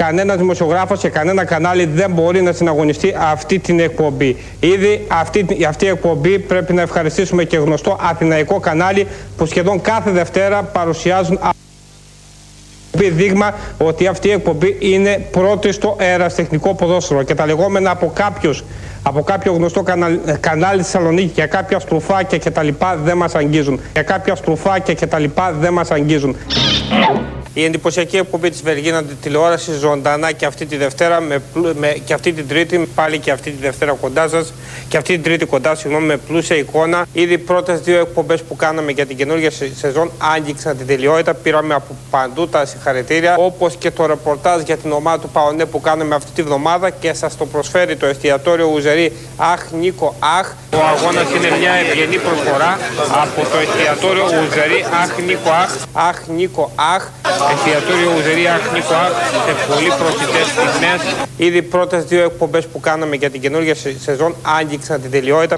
κανένας δημοσιογράφος και κανένα κανάλι δεν μπορεί να συναγωνιστεί αυτή την εκπομπή. Ήδη αυτή η εκπομπή πρέπει να ευχαριστήσουμε και γνωστό αθηναϊκό κανάλι που σχεδόν κάθε Δευτέρα παρουσιάζουν δείγμα ότι αυτή η εκπομπή είναι πρώτη στο ερασιτεχνικό ποδόσφαιρο και τα λεγόμενα από κάποιο γνωστό κανάλι στη Θεσσαλονίκη και κάποια στρουφάκια και τα λοιπά δεν μας αγγίζουν. Η εντυπωσιακή εκπομπή της Βεργίνα τηλεόραση ζωντανά και αυτή τη Δευτέρα και αυτή την Τρίτη, πάλι και αυτή τη Δευτέρα κοντά σας και αυτή την Τρίτη κοντά, με πλούσια εικόνα. Ήδη οι πρώτες δύο εκπομπές που κάναμε για την καινούργια σεζόν άγγιξαν την τελειότητα. Πήραμε από παντού τα συγχαρητήρια, όπως και το ρεπορτάζ για την ομάδα του ΠΑΟΝΕ που κάναμε αυτή τη βδομάδα και σας το προσφέρει το εστιατόριο Ουζερή Αχ Νίκο Αχ. Ο αγώνας είναι μια ευγενή προσφορά από το εστιατόριο Ουζερή Αχ Νίκο Αχ. Αχ Νίκο Αχ. Εστιατόριο Ουζερή Αχ Νίκο Αχ σε πολύ προσιτές τιμές. Ήδη οι πρώτες δύο εκπομπές που κάναμε για την καινούργια σεζόν άγγιξαν την τελειότητα.